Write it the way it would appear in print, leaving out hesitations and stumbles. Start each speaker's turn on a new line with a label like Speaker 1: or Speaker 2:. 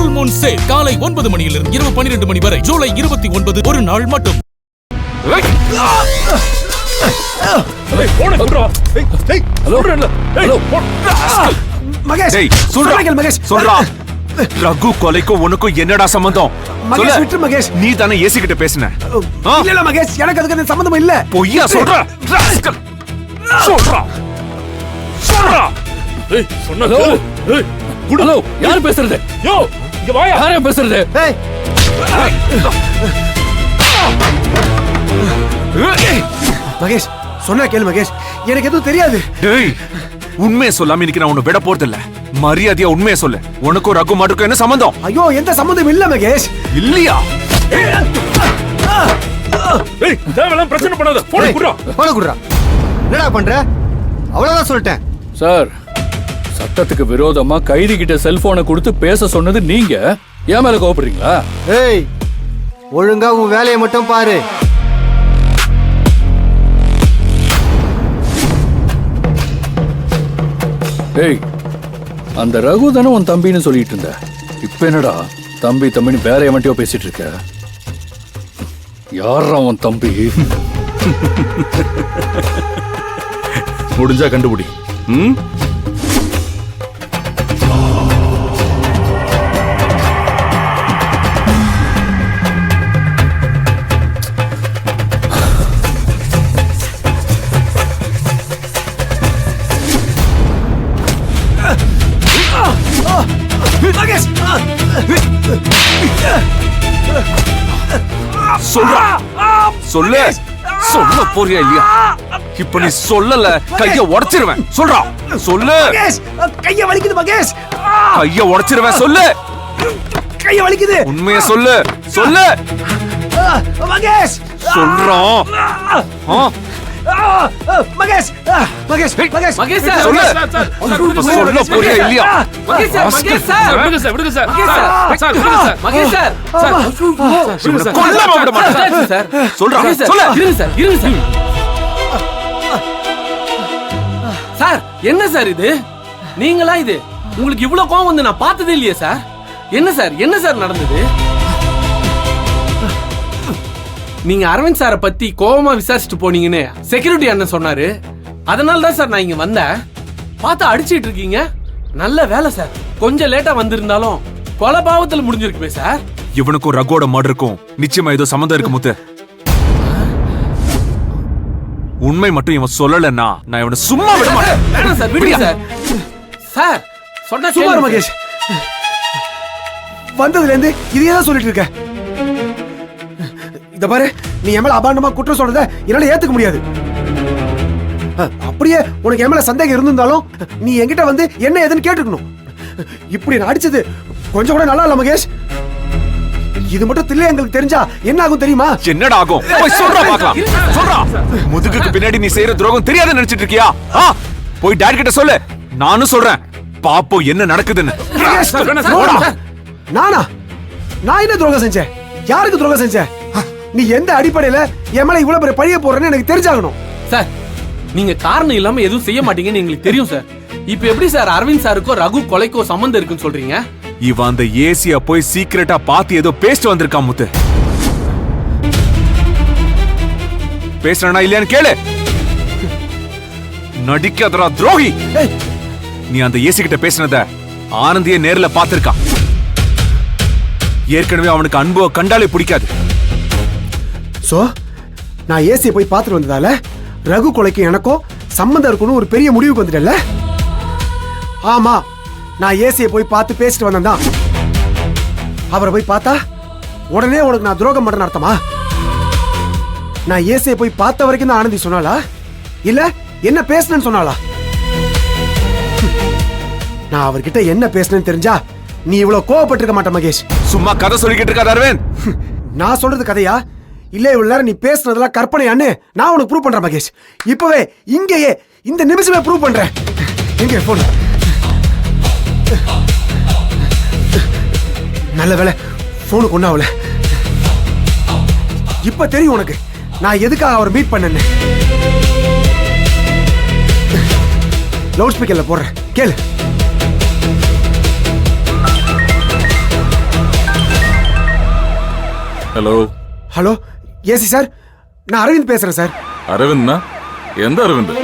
Speaker 1: Full Moon sale காலை 9 மணியிலிருந்து இரவு 12 மணி வரை ஜூலை 29 ஒரு நாள் மட்டும்.
Speaker 2: ரகு கொலைக்கும் உனக்கும் என்னடா சம்பந்தம்? மகேஷ், நீ தானே ஏசி கிட்ட பேசின?
Speaker 3: இல்ல மகேஷ், எனக்கு அதுக்கு சம்பந்தம் இல்ல.
Speaker 2: பொய்யா சொல்ற?
Speaker 1: ஹலோ, யார் பேசுறது? யோ, இங்க வாயா. யாரா பேசுறது?
Speaker 3: மகேஷ், சொன்னா கேளு மகேஷ், எனக்கு எதுவும் தெரியாது.
Speaker 2: உண்மையை சொல்லாம இன்னைக்கு நான் உன்னை விட போறது இல்ல. மரியாதையா உண்மையை சொல்லு. உனக்கும் ரகு மாட்டுக்கும் என்ன சம்பந்தம்?
Speaker 3: ஐயோ, எந்த சம்பந்தம் இல்ல மகேஷ்.
Speaker 2: இல்லையா?
Speaker 1: தேவலாம் பிரச்சனை பண்ணாத. போன் குடுறா.
Speaker 3: என்னடா பண்ற? அவ்வளவுதான் சொல்லிட்டேன்.
Speaker 4: சார், சட்டத்துக்கு விரோதமா கைதி கிட்ட செல்போனை கொடுத்து பேச சொன்னது நீங்க. ஏன் மேல கோபப்படுறீங்களா?
Speaker 3: ஏய், ஒழுங்கா உன் வேலையை மட்டும் பாரு.
Speaker 4: ஏய், அந்த ரகு தானே உன் தம்பின்னு சொல்லிட்டு இருந்த. இப்ப என்னடா தம்பி தம்பின்னு வேற எவன்ட்டையோ பேசிட்டு இருக்க? யாரா உன் தம்பி?
Speaker 2: முடிஞ்சா கண்டுபிடி. சொல்லு, சொல்ல போறியா இல்லையா? இப்ப நீ சொல்லல, கைய உடைச்சிருவேன். சொல்றா, சொல்லு.
Speaker 3: கைய வலிக்குது மகேஷ்.
Speaker 2: கைய உடைச்சிருவேன். சொல்லு,
Speaker 3: கைய வலிக்குது.
Speaker 2: உண்மையை சொல்லு. சொல்லு
Speaker 3: மகேஷ்.
Speaker 2: சொல்றோம்.
Speaker 3: மகேஷ், மகேஷ், மகேஷ்,
Speaker 1: மகேஷ்
Speaker 2: சொல்லு. சொல்ல போறியா இல்லையா?
Speaker 1: மகேஷ் சார், மகேஷ் சார், விடுங்க சார், விடுங்க சார். மகேஷ் சார், சார்,
Speaker 2: கொல்லாம விட மாட்டேன்
Speaker 1: சார்.
Speaker 2: சொல்றா, சொல்லு.
Speaker 1: இருங்க சார், இருங்க சார். சார், என்ன சார் இது? நீங்களா இது? உங்களுக்கு இவ்வளவு கோவம் வந்து நான் பார்த்ததே இல்லையே சார். என்ன சார், என்ன சார் நடந்தது? நீங்க அரவிந்த் சாரை பத்தி கோவமா விசாரிச்சுட்டு போனீங்கன்னு செக்யூரிட்டி அண்ணன் சொன்னாரு. அதனால தான் சார் நான் இங்க வந்தேன். பார்த்தா அடிச்சிட்டு இருக்கீங்க. நல்ல வேலை சார், கொஞ்சம் லேட்டா வந்திருந்தாலும் கொலை பாவத்துல முடிஞ்சிருக்குமே சார்.
Speaker 2: இவனுக்கும் ரகோட மர்டருக்கும் நிச்சயமா ஏதோ சம்பந்தம் இருக்கு முத்து. உண்மை மட்டும் இவன் சொல்லலன்னா நான் இவனை சும்மா விட மாட்டேன்.
Speaker 1: வேணாம் சார், விடுங்க சார். சார் சொன்னா
Speaker 3: சும்மா இரு மகேஷ். வந்ததுல இருந்து இதையே தான் சொல்லிட்டு இருக்க. இத பாரு, நீ எமல அபாண்டமா குற்றம் சொல்றத என்னால ஏத்துக்க முடியாது. அப்படியே உனக்கு எமல சந்தேகம் இருந்திருந்தாலும் நீ என்கிட்ட வந்து என்ன ஏதுன்னு கேட்டுக்கணும். இப்படி நான் அடிச்சது கொஞ்சம் கூட நல்லா இல்ல மகேஷ். இது மட்டும் தில்லை எங்களுக்கு தெரிஞ்சா என்ன ஆகும் தெரியுமா?
Speaker 2: என்னடா ஆகும்? போய் சொல்றா பார்க்கலாம். சொல்றா. முதுகுக்கு பின்னாடி நீ செய்யற துரோகம் தெரியாத நினைச்சிட்டு இருக்கியா? போய் டாடி கிட்ட சொல்லு. நானும் சொல்றேன், பாப்போம் என்ன நடக்குதுன்னு.
Speaker 3: நானா? நான் என்ன துரோகம் செஞ்சேன்? யாருக்கு துரோகம் செஞ்சேன்? நீ எந்த அடிப்படையில என் மேல இவ்வளவு பெரிய பழிய போடுறேன்னு எனக்கு தெரிஞ்சாகணும்.
Speaker 1: சார், நீங்க காரணம் இல்லாம எதுவும் செய்ய மாட்டீங்கன்னு எங்களுக்கு தெரியும் சார். இப்ப எப்படி சார் அரவிந்த் சாருக்கோ ரகு கொலைக்கோ சம்பந்தம் இருக்குன்னு சொல்றீங்க?
Speaker 2: இவன் அந்த ஏசியா போய் சீக்கிரட்டா பாத்து ஏதோ பேசிட்டு வந்திருக்கான் முத்து. பேசுறனா இல்லையான்னு கேளு. நடிக்காதடா துரோகி. நீ அந்த ஏசி கிட்ட பேசினத ஆனந்தியே நேர்ல பாத்திருக்கான். ஏற்கனவே அவனுக்கு அன்பு கண்டாலே பிடிக்காது.
Speaker 3: சோ நான் ஏசியை போய் பார்த்துட்டு வந்ததால ரகு கொலைக்கு எனக்கும் சம்பந்தம் இருக்குன்னு ஒரு பெரிய முடிவுக்கு வந்துட்டேன்ல. ஆமா, நான் ஏசியை போய் பார்த்து பேசிட்டு வந்தேன். அவரை போய் பார்த்தா உடனே உனக்கு நான் துரோகம் பண்றேன்னு அர்த்தமா? நான் ஏசியை போய் பார்த்த வரைக்கும் தான் ஆனந்தி சொன்னாளா, இல்ல என்ன பேசினேன்னு சொன்னாளா? நான் அவர்கிட்ட என்ன பேசினேன்னு தெரிஞ்சா நீ இவ்வளவு கோவப்பட்டிருக்க மாட்ட மகேஷ்.
Speaker 2: சும்மா கதை சொல்லிக்கிட்டு இருக்காத அரவிந்த்.
Speaker 3: நான் சொல்றது கதையா இல்ல இவ்வளவு நேரம் நீ பேசுனதெல்லாம் கற்பனையான்னு நான் உனக்கு ப்ரூவ் பண்றேன் மகேஷ். இப்பவே இங்கேயே இந்த நிமிஷமே ப்ரூவ் பண்றேன். எங்க போன்? நல்ல வேலை போனுக்கு ஒண்ணு ஆகல. இப்ப தெரியும் உனக்கு நான் எதுக்காக அவர் மீட் பண்ணேன்னு. லவுட் ஸ்பீக்கர்ல போடுறேன், கேளு.
Speaker 5: ஹலோ
Speaker 3: ஹலோ ஏசி சார், நான் அரவிந்த் பேசுறேன் சார்.
Speaker 5: அரவிந்த்னா எந்த அரவிந்த்?